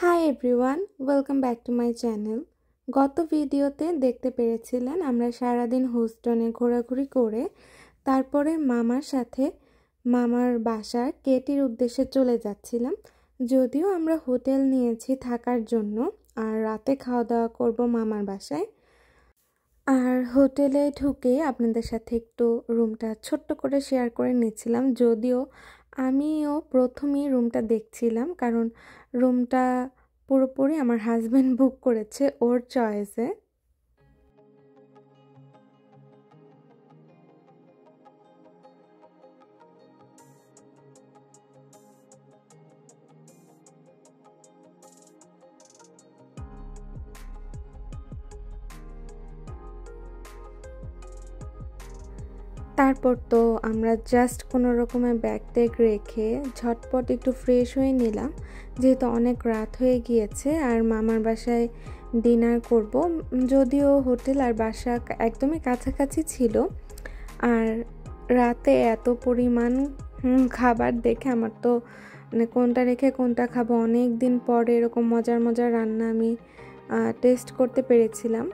Hi everyone, welcome back to my channel. গত ভিডিওতে দেখতে পেরেছিলেন আমরা সারাদিন হোস্টনে ঘোরাঘুরি করে তারপরে মামার সাথে মামার বাসার কেটির উদ্দেশ্যে চলে যাচ্ছিলাম। যদিও আমরা হোটেল নিয়েছি থাকার জন্য, আর রাতে খাওয়া দাওয়া করব মামার বাসায়। আর হোটেলে ঢুকে আপনাদের সাথে একটু রুমটা ছোট্ট করে শেয়ার করে নিচ্ছিলাম, যদিও আমিও প্রথমেই রুমটা দেখছিলাম, কারণ রুমটা পুরোপুরি আমার হাজব্যান্ড বুক করেছে ওর চয়েসে। তারপর তো আমরা জাস্ট কোনো রকমের ব্যাগ ট্যাগ রেখে ঝটপট একটু ফ্রেশ হয়ে নিলাম, যেহেতু অনেক রাত হয়ে গিয়েছে আর মামার বাসায় ডিনার করব। যদিও হোটেল আর বাসা একদমই কাছাকাছি ছিল, আর রাতে এত পরিমাণ খাবার দেখে আমার তো মানে কোনটা রেখে কোনটা খাবো, অনেক দিন পরে এরকম মজার মজার রান্না আমি টেস্ট করতে পেরেছিলাম।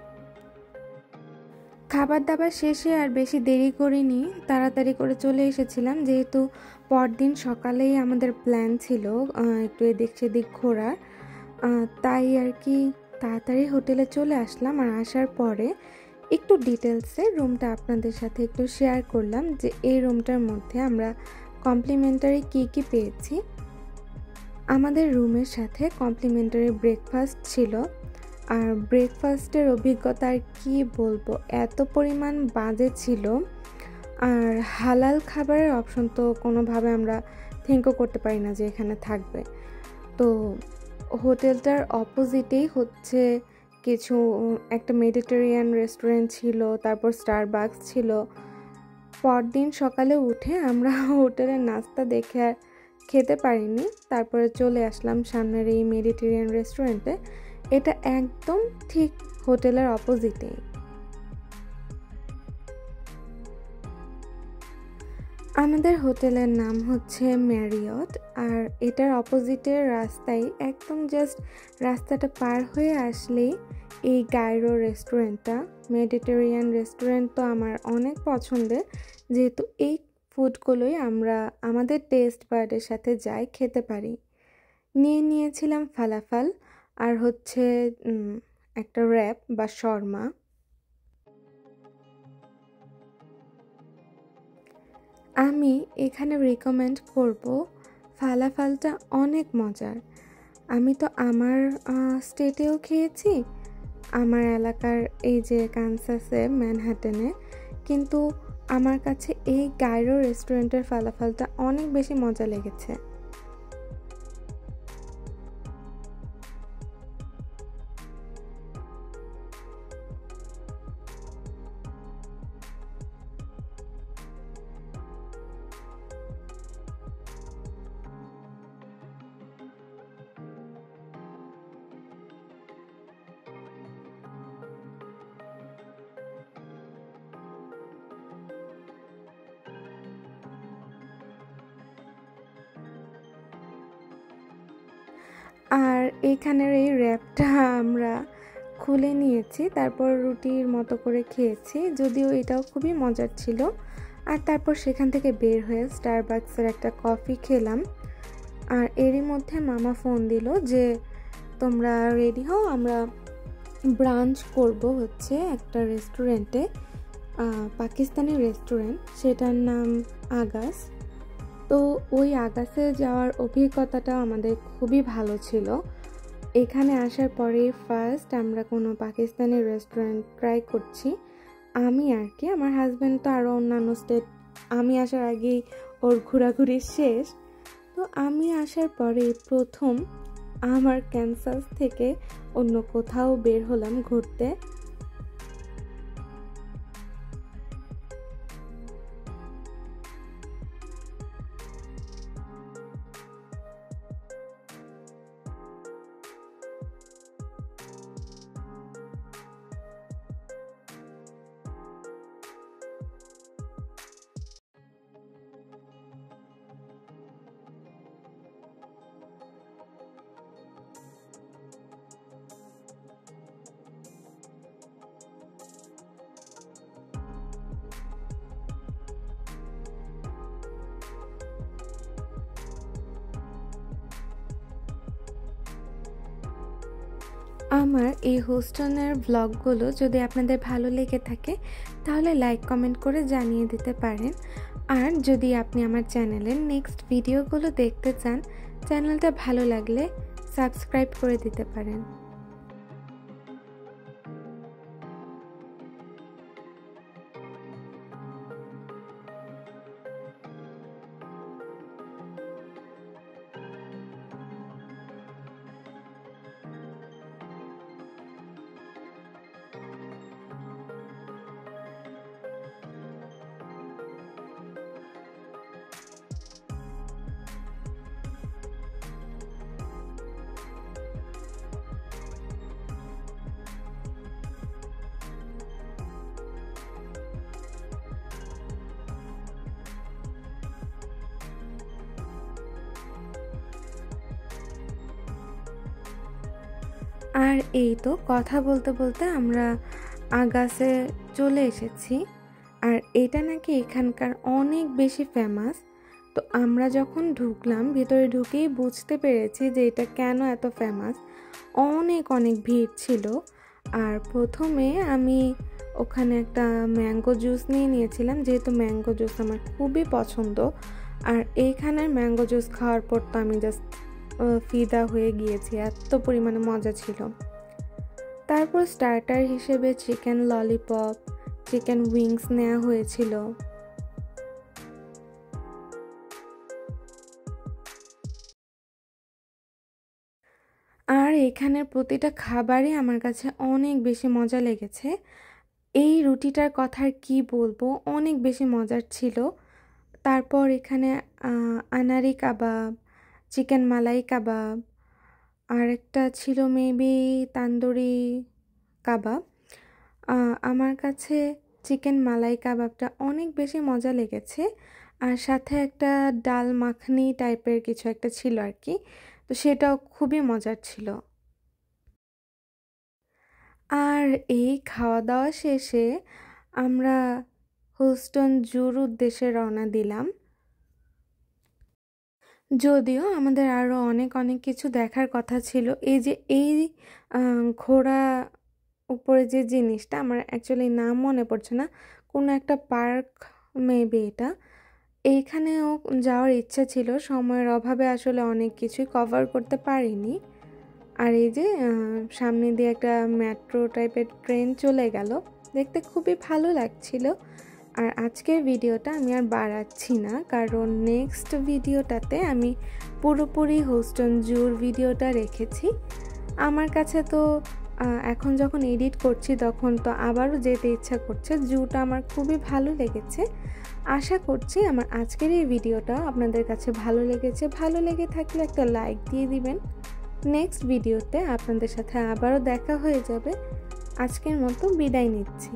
খাবার দাবার শেষে আর বেশি দেরি করিনি, তাড়াতাড়ি করে চলে এসেছিলাম, যেহেতু পরদিন সকালেই আমাদের প্ল্যান ছিল একটু এদিক সেদিক ঘোরার। তাই আর কি তাড়াতাড়ি হোটেলে চলে আসলাম। আর আসার পরে একটু ডিটেলসে রুমটা আপনাদের সাথে একটু শেয়ার করলাম, যে এই রুমটার মধ্যে আমরা কমপ্লিমেন্টারি কী পেয়েছি। আমাদের রুমের সাথে কমপ্লিমেন্টারি ব্রেকফাস্ট ছিল, আর ব্রেকফাস্টের অভিজ্ঞতা আর কী বলবো, এত পরিমাণ বাজে ছিল। আর হালাল খাবারের অপশন তো কোনোভাবে আমরা থিঙ্কও করতে পারি না যে এখানে থাকবে। তো হোটেলটার অপোজিটেই হচ্ছে কিছু একটা মেডিটেরিয়ান রেস্টুরেন্ট ছিল, তারপর স্টারবাকস ছিল। পরদিন সকালে উঠে আমরা হোটেলের নাস্তা দেখে আর খেতে পারিনি, তারপরে চলে আসলাম সামনের এই মেডিটেরিয়ান রেস্টুরেন্টে। এটা একদম ঠিক হোটেলের অপোজিটেই। আমাদের হোটেলের নাম হচ্ছে ম্যারিয়ট, আর এটার অপোজিটের রাস্তায় একদম জাস্ট রাস্তাটা পার হয়ে আসলেই এই গাইরো রেস্টুরেন্টটা। মেডিটেরিয়ান রেস্টুরেন্ট তো আমার অনেক পছন্দের, যেহেতু এই ফুডগুলোই আমরা আমাদের টেস্ট বার্ডের সাথে যাই খেতে পারি। নিয়েছিলাম ফালাফাল আর হচ্ছে একটা র্যাপ বা শর্মা। আমি এখানে রিকমেন্ড করব, ফালাফালটা অনেক মজার। আমি তো আমার স্টেটেও খেয়েছি, আমার এলাকার এই যে কানসাসে ম্যানহাটনে, কিন্তু আমার কাছে এই গাইরো রেস্টুরেন্টের ফালাফালটা অনেক বেশি মজা লেগেছে। আর এখানের এই র্যাপটা আমরা খুলে নিয়েছি, তারপর রুটির মতো করে খেয়েছি, যদিও এটাও খুবই মজার ছিল। আর তারপর সেখান থেকে বের হয়ে স্টারবাকসের একটা কফি খেলাম। আর এরই মধ্যে মামা ফোন দিল যে তোমরা রেডি হও, আমরা ব্রাঞ্চ করব হচ্ছে একটা রেস্টুরেন্টে, পাকিস্তানি রেস্টুরেন্ট, সেটার নাম আগাস। তো ওই আগাসে যাওয়ার অভিজ্ঞতাটা আমাদের খুবই ভালো ছিল। এখানে আসার পরেই ফার্স্ট আমরা কোনো পাকিস্তানি রেস্টুরেন্ট ট্রাই করছি আমি আর কি। আমার হাজব্যান্ড তো আরও অন্যান্য স্টেট, আমি আসার আগেই ওর ঘোরাঘুরি শেষ। তো আমি আসার পরে প্রথম আমার ক্যানসাস থেকে অন্য কোথাও বের হলাম ঘুরতে। আমার এই হোস্টনের ব্লগগুলো যদি আপনাদের ভালো লেগে থাকে তাহলে লাইক কমেন্ট করে জানিয়ে দিতে পারেন। আর যদি আপনি আমার চ্যানেলের নেক্সট ভিডিওগুলো দেখতে চান, চ্যানেলটা ভালো লাগলে সাবস্ক্রাইব করে দিতে পারেন। আর এই তো কথা বলতে বলতে আমরা আগাসে চলে এসেছি। আর এটা নাকি এখানকার অনেক বেশি ফেমাস। তো আমরা যখন ঢুকলাম, ভিতরে ঢুকেই বুঝতে পেরেছি যে এটা কেন এত ফেমাস। অনেক অনেক ভিড় ছিল। আর প্রথমে আমি ওখানে একটা ম্যাঙ্গো জুস নিয়েছিলাম, যেহেতু ম্যাঙ্গো জুস আমার খুবই পছন্দ। আর এইখানের ম্যাঙ্গো জুস খাওয়ার পর তো আমি জাস্ট ফিদা হয়ে গিয়েছি, এত পরিমাণে মজা ছিল। তারপর স্টার্টার হিসেবে চিকেন ললিপপ, চিকেন উইংস নেওয়া হয়েছিল। আর এখানের প্রতিটা খাবারই আমার কাছে অনেক বেশি মজা লেগেছে। এই রুটিটার কথা আর কি বলবো, অনেক বেশি মজার ছিল। তারপর এখানে আনারি কাবাব, চিকেন মালাই কাবাব, আর একটা ছিল মেবি তান্দুরি কাবাব। আমার কাছে চিকেন মালাই কাবাবটা অনেক বেশি মজা লেগেছে। আর সাথে একটা ডাল মাখনি টাইপের কিছু একটা ছিল আর কি, তো সেটাও খুবই মজার ছিল। আর এই খাওয়া দাওয়া শেষে আমরা হোস্টন জুর উদ্দেশ্যে রওনা দিলাম। যদিও আমাদের আরও অনেক অনেক কিছু দেখার কথা ছিল। এই যে এই ঘোড়া উপরে যে জিনিসটা, আমার অ্যাকচুয়ালি নাম মনে পড়ছে না, কোনো একটা পার্ক মেবি এটা, এইখানেও যাওয়ার ইচ্ছা ছিল। সময়ের অভাবে আসলে অনেক কিছুই কভার করতে পারিনি। আর এই যে সামনে দিয়ে একটা মেট্রো টাইপের ট্রেন চলে গেল, দেখতে খুবই ভালো লাগছিল। আর আজকের ভিডিওটা আমি আর বাড়াচ্ছি না, কারণ নেক্সট ভিডিওটাতে আমি পুরোপুরি হোস্টন জুর ভিডিওটা রেখেছি। আমার কাছে তো এখন যখন এডিট করছি তখন তো আবারও যেতে ইচ্ছা করছে। জুটা আমার খুবই ভালো লেগেছে। আশা করছি আমার আজকের এই ভিডিওটা আপনাদের কাছে ভালো লেগেছে। ভালো লেগে থাকলে একটা লাইক দিয়ে দিবেন। নেক্সট ভিডিওতে আপনাদের সাথে আবারও দেখা হয়ে যাবে। আজকের মতো বিদায় নিচ্ছি।